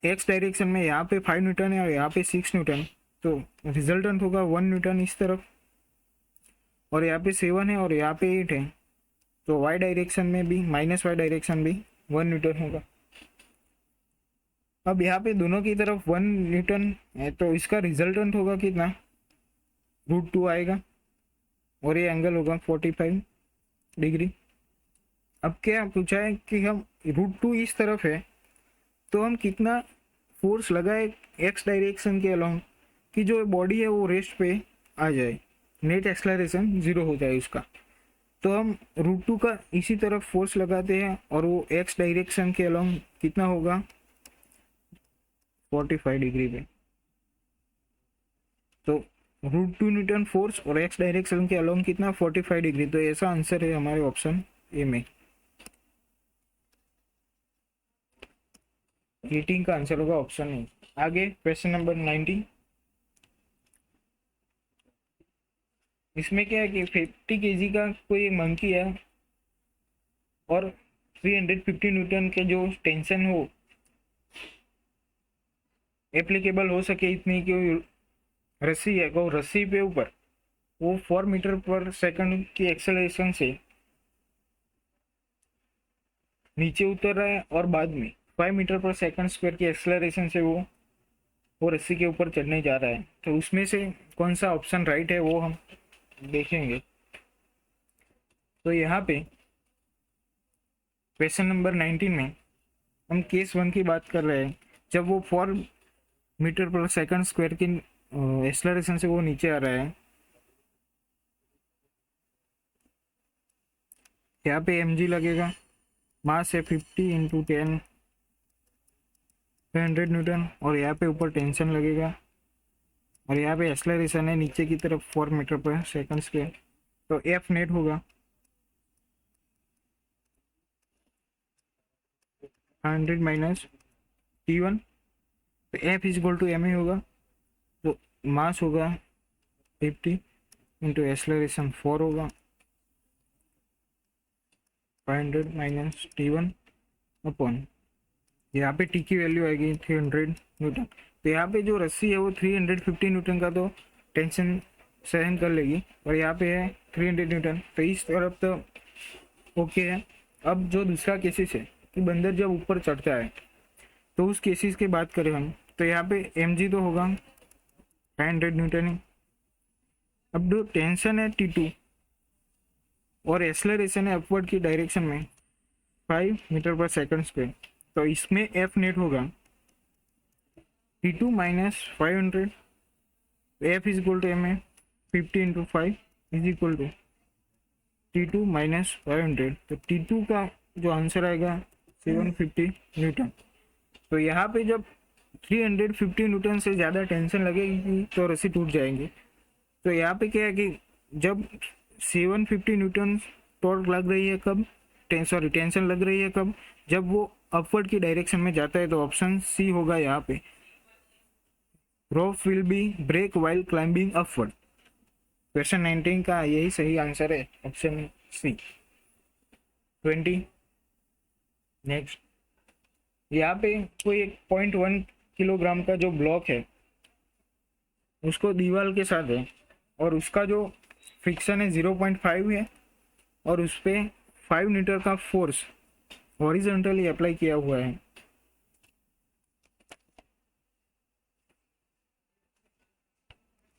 एक्स डायरेक्शन में यहाँ पे 5 न्यूटन है और यहाँ पे 6 न्यूटन, तो रिजल्टेंट होगा 1 न्यूटन इस तरफ, और यहाँ पे 7 है और यहाँ पे 8 है, तो वाई डायरेक्शन में भी माइनस वाई डायरेक्शन भी 1 न्यूटन होगा। अब यहाँ पे दोनों की तरफ 1 न्यूटन है तो इसका रिजल्टेंट होगा कितना, √2 आएगा, और ये एंगल होगा 45 डिग्री। अब क्या पूछा है कि हम √2 इस तरफ है तो हम कितना फोर्स लगाए एक्स डायरेक्शन के अलोंग कि जो बॉडी है वो रेस्ट पे आ जाए, नेट एक्सेलरेशन जीरो हो जाए उसका। तो हम √2 का इसी तरफ फोर्स लगाते हैं और वो एक्स डायरेक्शन के अलोंग कितना होगा 45 डिग्री पे, तो √2 न्यूटन फोर्स और एक्स डायरेक्शन के अलोंग कितना 45 डिग्री, तो ऐसा आंसर है हमारे ऑप्शन ए में। 18 का आंसर होगा ऑप्शन ए। आगे क्वेश्चन नंबर 19, इसमें क्या है कि 50 केजी का कोई मंकी है और 350 न्यूटन के जो टेंशन हो एप्लीकेबल हो सके इतनी कि रस्सी है, वो रस्सी पे ऊपर वो 4 मीटर पर सेकंड की एक्सेलरेशन से नीचे उतर रहा है और बाद में 5 मीटर पर सेकंड स्क्वायर की एक्सेलरेशन से वो रस्सी के ऊपर चढ़ने जा रहा है। तो उसमें से कौन सा ऑप्शन राइट है वो हम देखेंगे। तो यहाँ पे क्वेश्चन नंबर 19 में हम केस 1 की बात कर रहे हैं, जब वो 4 मीटर पर सेकंड स्क्वायर की एक्सेलरेशन से वो नीचे आ रहा है। यहाँ पे mg लगेगा, मास है 50 × 10 500 न्यूटन, और यहाँ पे ऊपर टेंशन लगेगा, और यहाँ पे एक्सेलरेशन है नीचे की तरफ 4 मीटर पर सेकंड स्क्वायर, तो एफ नेट होगा 100 माइनस T1, तो F is equal to M A होगा, तो मास होगा 50 इंटू एक्सेलरेशन 4 होगा 500 माइनस T1 अपॉन, यहाँ पे टी की वैल्यू आएगी 300 न्यूटन। तो यहाँ पे जो रस्सी है वो 350 न्यूटन का तो टेंशन सहन कर लेगी, और यहाँ पे है 300 न्यूटन, तो इस तरफ तो ओके है। अब जो दूसरा केसेस है कि बंदर जब ऊपर चढ़ता है, तो उस केसेस की बात करें हम, तो यहाँ पे mg तो होगा 500 न्यूटन ही। अब जो टेंशन है T2 और एक्सेलरेशन है अपवर्ड की डायरेक्शन में 5 मीटर पर सेकंड स्क्वायर, तो इसमें F नेट होगा T2 minus 500, F is equal to M है 50 into 5 is equal to T2 minus 500, तो T2 का जो आंसर आएगा 750 न्यूटन। तो यहाँ पे जब 350 न्यूटन से ज़्यादा टेंशन लगेगी तो रस्सी टूट जाएंगे। तो यहाँ पे क्या है कि जब 750 न्यूटन टॉर्क लग रही है कब, टेंशन लग रही है कब, जब वो अपवर्ड की डायरेक्शन में जाता है, तो ऑप्शन सी होगा यहाँ पे, rope will be break while climbing upward. Question 19 का यही सही आंसर है, ऑप्शन सी। 20 नेक्स्ट, यहाँ पे कोई एक 0.1 किलोग्राम का जो ब्लॉक है उसको दीवार के साथ है, और उसका जो फ्रिक्शन है 0.5 है, और उस पर 5 मीटर का फोर्स हॉरिजॉन्टली अप्लाई किया हुआ है।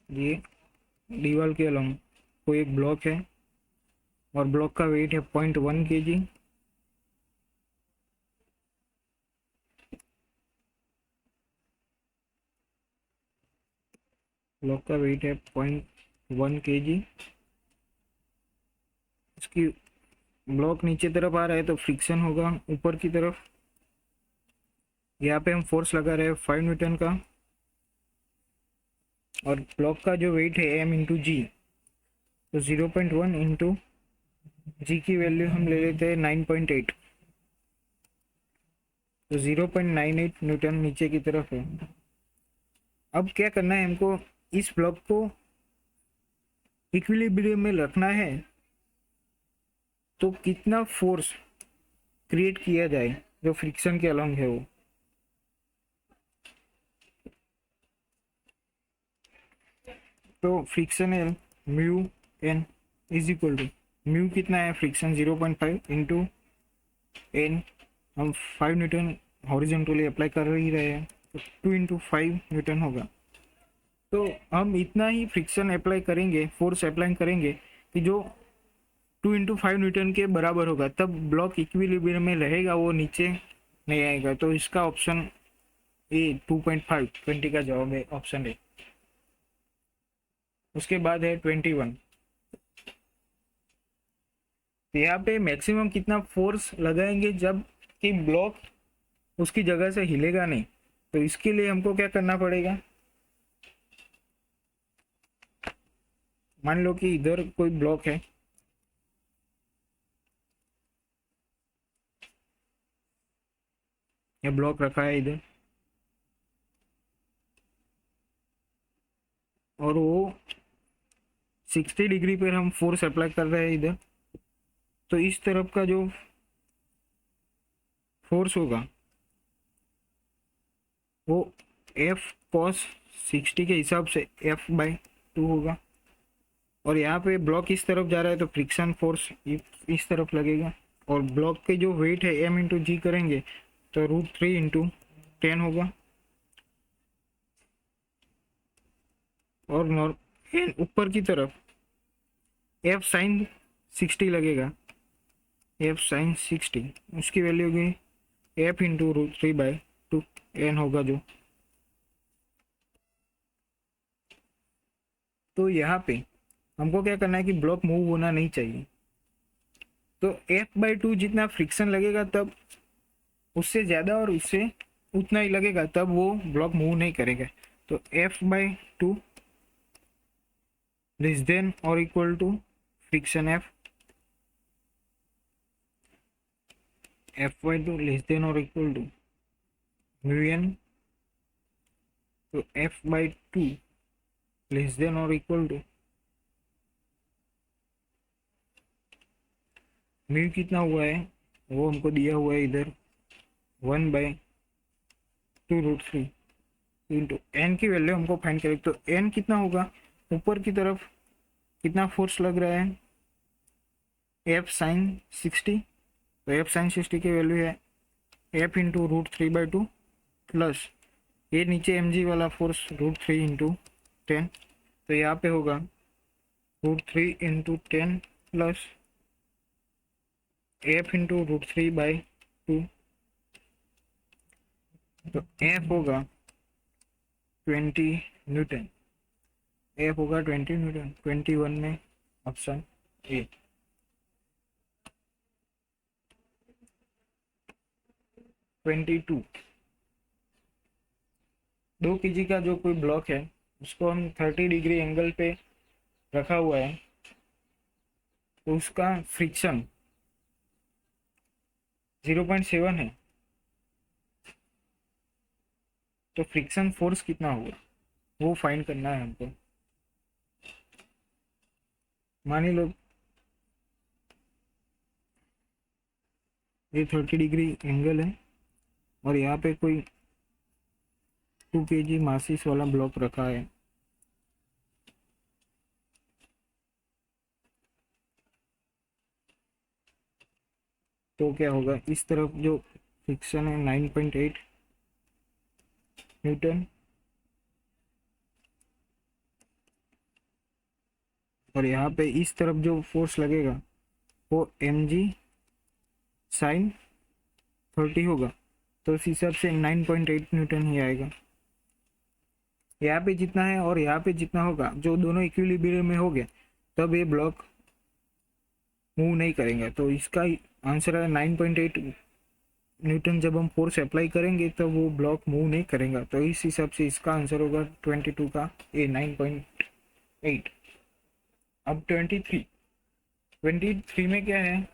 ये दीवार के अलॉन्ग कोई एक ब्लॉक है और ब्लॉक का वेट है 0.1 kg। ब्लॉक का वेट है 0.1 kg। इसकी ब्लॉक नीचे तरफ आ रहा है तो फ्रिक्शन होगा ऊपर की तरफ। यहाँ पे हम फोर्स लगा रहे हैं 5 न्यूटन का, और ब्लॉक का जो वेट है m इंटू जी, तो 0.1 इंटू जी की वैल्यू हम ले लेते हैं 9.8, तो 0.98 न्यूटन नीचे की तरफ है। अब क्या करना है हमको, इस ब्लॉक को इक्विलिब्रियम में रखना है, तो कितना फोर्स क्रिएट किया जाए जो फ्रिक्शन के अलॉन्ग है वो। तो frictional mu N is equal to, mu कितना है फ्रिक्शन 0.5 इंटू एन, हम 5 न्यूटन हॉरिजॉन्टली अप्लाई कर ही रहे हैं, तो 2 इंटू 5 न्यूटन होगा। तो हम इतना ही फ्रिक्शन अप्लाई करेंगे, फोर्स अप्लाई करेंगे कि जो 2 इंटू 5 न्यूटन के बराबर होगा, तब ब्लॉक इक्विलिब्रियम में रहेगा, वो नीचे नहीं आएगा। तो इसका ऑप्शन ए 2.5 20 का जवाब है, ऑप्शन ए। उसके बाद है 21, तो यहाँ पे मैक्सिमम कितना फोर्स लगाएंगे जब कि ब्लॉक उसकी जगह से हिलेगा नहीं। तो इसके लिए हमको क्या करना पड़ेगा, मान लो कि इधर कोई ब्लॉक है, ये ब्लॉक रखा है इधर, और वो 60 डिग्री पर हम फोर्स अप्लाई कर रहे हैं इधर। तो इस तरफ का जो फोर्स होगा वो F cos 60 के हिसाब से F/2 होगा, और यहाँ पे ब्लॉक इस तरफ जा रहा है तो फ्रिक्शन फोर्स इस तरफ लगेगा, और ब्लॉक के जो वेट है m इंटू जी करेंगे तो √3 इंटू 10 होगा, और ऊपर की तरफ F sin 60 लगेगा, F sin 60 उसकी वैल्यू होगी F इंटू √3/2 n होगा जो। तो यहाँ पे हमको क्या करना है कि ब्लॉक मूव होना नहीं चाहिए, तो F/2 जितना फ्रिक्शन लगेगा तब उससे ज़्यादा और उससे उतना ही लगेगा तब वो ब्लॉक मूव नहीं करेगा। तो F/2 लेस देन और equal to friction F/2 less than और इक्वल टू म्यू एन, तो F/2 लेस देन और इक्वल टू म्यू कितना हुआ है वो हमको दिया हुआ है इधर 1/2√3 इंटू एन की वैल्यू हमको फाइंड करें। तो एन कितना होगा, ऊपर की तरफ कितना फोर्स लग रहा है F sin 60, तो F sin 60 की वैल्यू है एफ इंटू √3/2 प्लस ये नीचे mg वाला फोर्स √3 × 10, तो यहाँ पे होगा √3 × 10 प्लस एफ इंटू √3/2, तो एफ होगा 20 न्यूटन। एफ होगा 20 न्यूटन, 21 में ऑप्शन ए। 22, 2 kg का जो कोई ब्लॉक है उसको हम 30 डिग्री एंगल पे रखा हुआ है, तो उसका फ्रिक्शन 0.7 है, तो फ्रिक्शन फोर्स कितना होगा वो फाइंड करना है हमको। मान लो ये 30 डिग्री एंगल है और यहाँ पे कोई 2 kg मासिस वाला ब्लॉक रखा है, तो क्या होगा, इस तरफ जो फ्रिक्शन है 9.8 न्यूटन और यहाँ पे इस तरफ जो फोर्स लगेगा वो mg sin 30 होगा, तो उस हिसाब से 9.8 न्यूटन ही आएगा। यहाँ पे जितना है और यहाँ पे जितना होगा, जो दोनों इक्विलिब्रियम में हो गया, तब ये ब्लॉक मूव नहीं करेंगे, तो इसका आंसर है 9.8 न्यूटन। जब हम फोर्स अप्लाई करेंगे तब वो ब्लॉक मूव नहीं करेगा, तो इस हिसाब से इसका आंसर होगा 22 का ए 9.8। अब 23 में क्या है,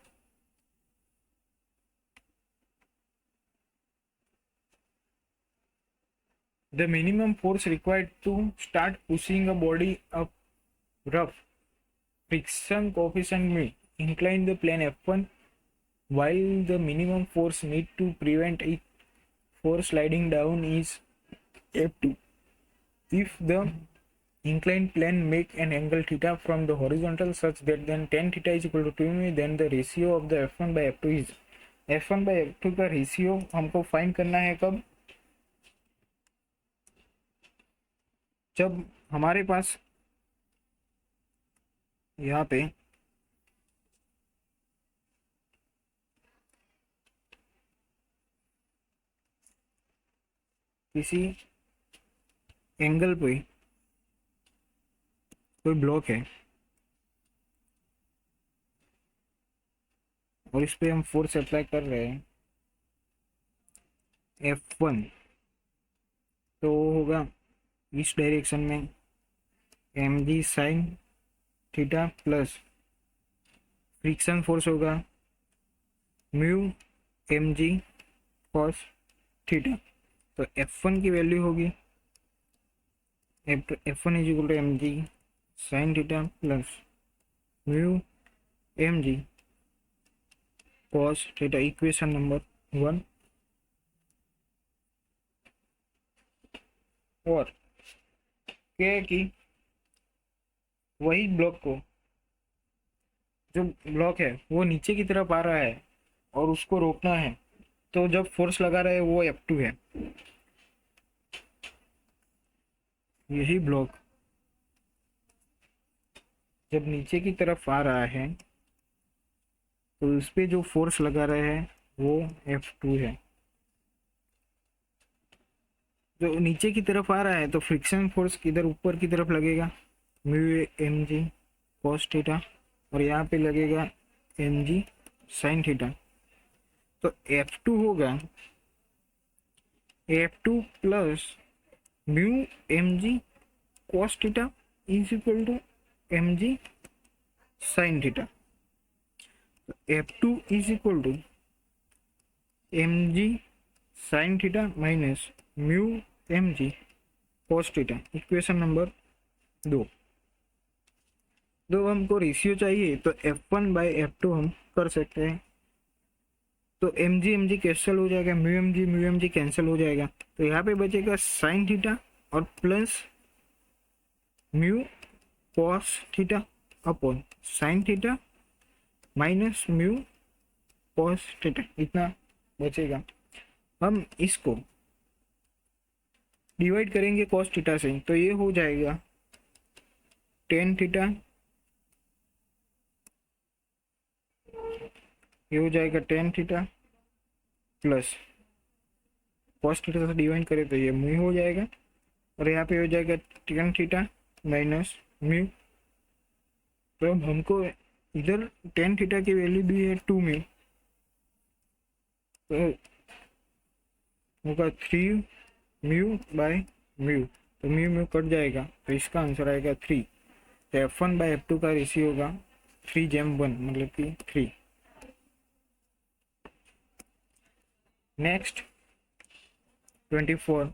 the minimum force required to start pushing a body up rough, friction coefficient may incline the plane F1, while the minimum force need to prevent it for sliding down is F2. If the inclined plane make an angle theta from the horizontal such that then tan theta is equal to 2 then the ratio of the F1 by F2 is, F1 by F2 का ratio हमको find करना है कब, जब हमारे पास यहाँ पे किसी एंगल पे कोई ब्लॉक है और इस पे हम फोर्स अप्लाई कर रहे हैं F1, तो होगा इस डायरेक्शन में mg sin theta plus friction force होगा म्यू mg cos थीटा, तो F1 की वैल्यू होगी F1 is equal to mg sin theta plus mu mg cos theta, equation number 1। और क्या है कि वही ब्लॉक को, जो ब्लॉक है वो नीचे की तरफ आ रहा है और उसको रोकना है, तो जब फोर्स लगा रहे हैं वो F2 है। यही ब्लॉक जब नीचे की तरफ आ रहा है तो उस पे जो फोर्स लगा रहे हैं वो F2 है। जो नीचे की तरफ आ रहा है तो फ्रिक्शन फोर्स किधर ऊपर की तरफ लगेगा, म्यू mg cos थीटा, और यहाँ पे लगेगा mg sin थीटा, तो F2 होगा F2 plus mu mg cos theta is equal to mg sin theta, तो F2 is equal to mg sin theta minus mu mg cos theta, equation number 2। तो हमको ratio चाहिए तो F1 bye F2 हम कर सकते हैं, तो mg कैंसिल हो जाएगा, म्यू mg कैंसिल हो जाएगा, तो यहाँ पे बचेगा sin थीटा और plus mu cos theta upon sin theta minus mu cos theta, इतना बचेगा। हम इसको डिवाइड करेंगे कॉस थीटा से, तो ये हो जाएगा टेन थीटा, ये हो जाएगा tan theta plus cos theta से डिवाइड करें तो ये म्यू हो जाएगा, और यहाँ पे हो जाएगा टेन थीटा माइनस म्यू। तो हमको इधर टेन थीटा की वैल्यू दी है टू म्यू, तो होगा थ्री म्यू बाय म्यू, तो म्यू म्यू कट जाएगा, तो इसका आंसर आएगा थ्री। तो F1/F2 का रेशियो होगा 3:1, मतलब कि 3। नेक्स्ट 24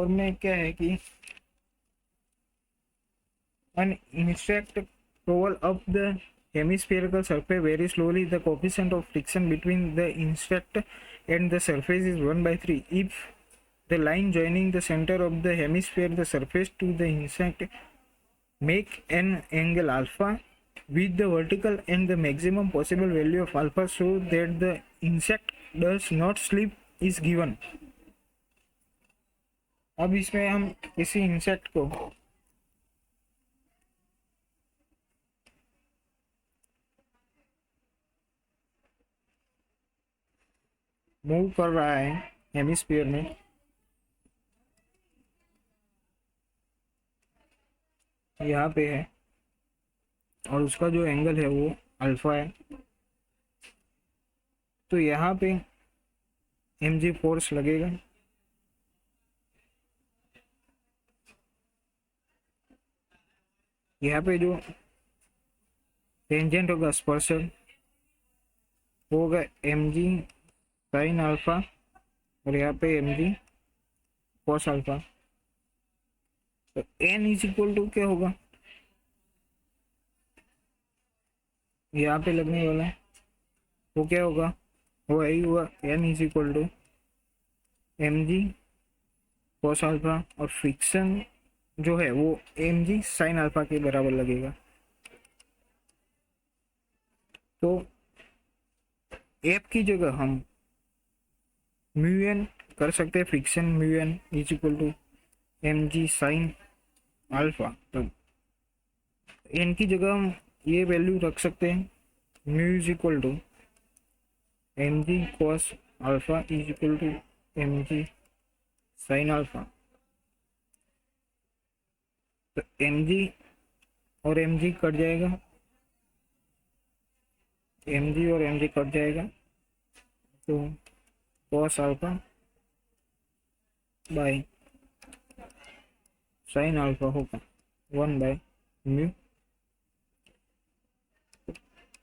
में क्या है कि an insect crawl up the hemispherical surface very slowly. The coefficient of friction between the insect and the surface is 1/3. If the line joining the center of the hemisphere the surface to the insect make an angle alpha with the vertical and the maximum possible value of alpha so that the insect does not slip is given. अब इसमें हम किसी insect को move कर रहा है hemisphere में, यहाँ पे है, और उसका जो एंगल है वो अल्फा है, तो यहाँ पे mg फोर्स लगेगा, यहाँ पे जो टेंजेंट होगा स्पर्शक होगा mg साइन अल्फा, और यहाँ पे mg कॉस अल्फा। तो n इज इक्वल टू क्या होगा, यहाँ पे लगने वाला है वो क्या होगा, वो यही हुआ n is equal to mg cos alpha, और फ्रिक्शन जो है वो mg साइन अल्फा के बराबर लगेगा। तो f की जगह हम म्यू एन कर सकते हैं, friction mu N is equal to mg sine alpha. तो n की जगह हम ये वैल्यू रख सकते हैं, mu is equal to mg cos alpha is equal to mg sine alpha. तो mg और mg कट जाएगा, mg और mg कट जाएगा, तो cos alpha by sine alpha होगा 1/म्यू।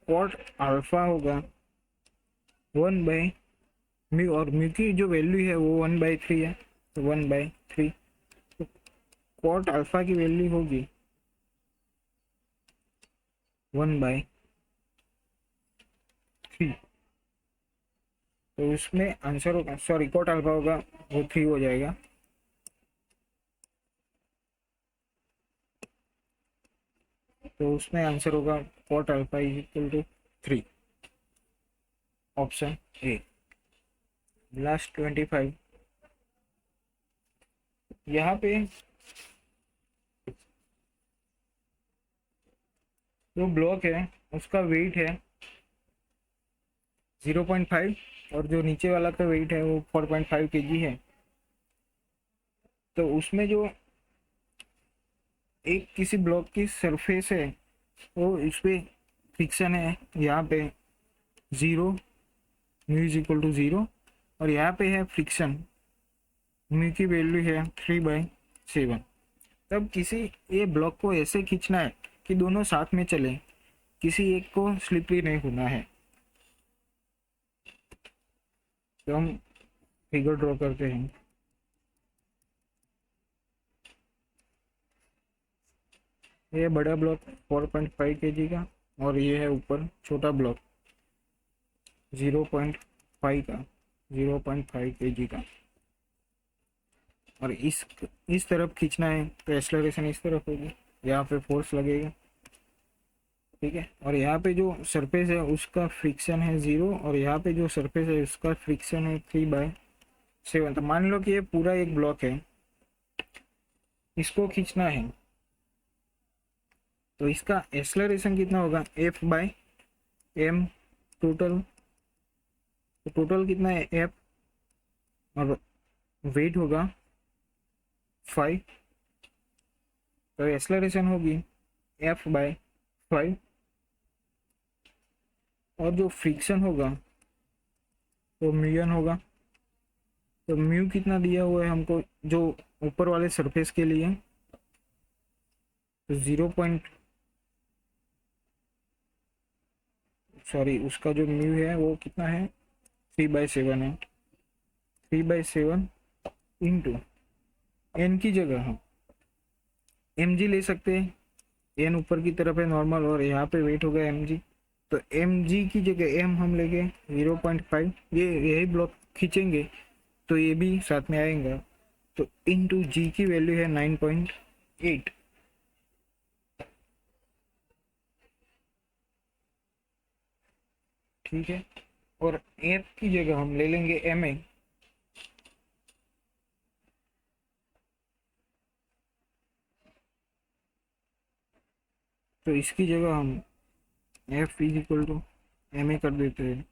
कॉट अल्फा होगा 1/म्यू, और म्यू की जो वैल्यू है वो 1/3 है, तो 1/3। तो कॉट अल्फा की वैल्यू होगी 1/3, तो उसमें आंसर होगा, सॉरी कॉट अल्फा होगा वो 3 हो जाएगा। तो उसमें आंसर होगा cot alpha is equal to 3, option A. Last 25, यहाँ पे जो ब्लॉक है उसका वेट है 0.5, और जो नीचे वाला का वेट है वो 4.5 kg है। तो उसमें जो एक किसी ब्लॉक की सरफेस है वो इस पे फ्रिक्शन है यहाँ पे 0, म्यू इज इक्वल टू 0, और यहाँ पे है फ्रिक्शन, म्यू की वैल्यू है 3/7। तब किसी ये ब्लॉक को ऐसे खींचना है कि दोनों साथ में चले, किसी एक को स्लिपरी नहीं होना है। तो हम फिगर ड्रॉ करते हैं। ये बड़ा ब्लॉक 4.5 kg का, और ये है ऊपर छोटा ब्लॉक 0.5 का, 0.5 kg का, और इस तरफ खींचना है तो एक्सेलरेशन इस तरफ होगी, यहाँ पे फोर्स लगेगा, ठीक है। और यहाँ पे जो सरफेस है उसका फ्रिक्शन है 0 और यहाँ पे जो सरफेस है उसका फ्रिक्शन है 3/7। तो मान लो कि ये पूरा एक ब्लॉक है, इसको खींचना है, तो इसका एक्सेलरेशन कितना होगा, F/m टोटल। तो टोटल कितना है F, और वेट होगा 5, तो एक्सेलरेशन होगी F/5। और जो फ्रिक्शन होगा वो म्यून होगा। तो म्यू कितना दिया हुआ है हमको जो ऊपर वाले सरफेस के लिए, तो 0, उसका जो म्यू है वो कितना है, 3/7 है। 3/7 इंटू एन की जगह हम mg ले सकते हैं, एन ऊपर की तरफ है नॉर्मल और यहाँ पे वेट होगा mg। तो mg की जगह m हम लेंगे 0.5, ये यही ब्लॉक खींचेंगे तो ये भी साथ में आएगा। तो इंटू जी की वैल्यू है 9.8। ठीक है। और एफ की जगह हम ले लेंगे एम ए। तो इसकी जगह हम F is equal to M A कर देते हैं।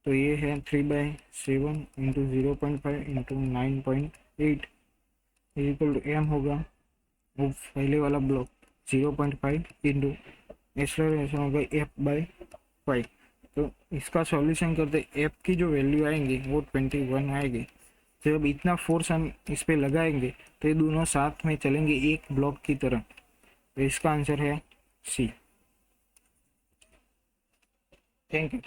तो ये है 3/7 into 0.5 into 9.8 is equal to M होगा वो पहले वाला ब्लॉक 0.5 इंटू एक्सेलरेशन होगा F/5। तो इसका सॉल्यूशन करते एफ की जो वैल्यू आएंगी वो 21 आएगी। जब इतना फोर्स हम इस पे लगाएंगे तो ये दोनों साथ में चलेंगे एक ब्लॉक की तरह। तो इसका आंसर है सी। Thank you.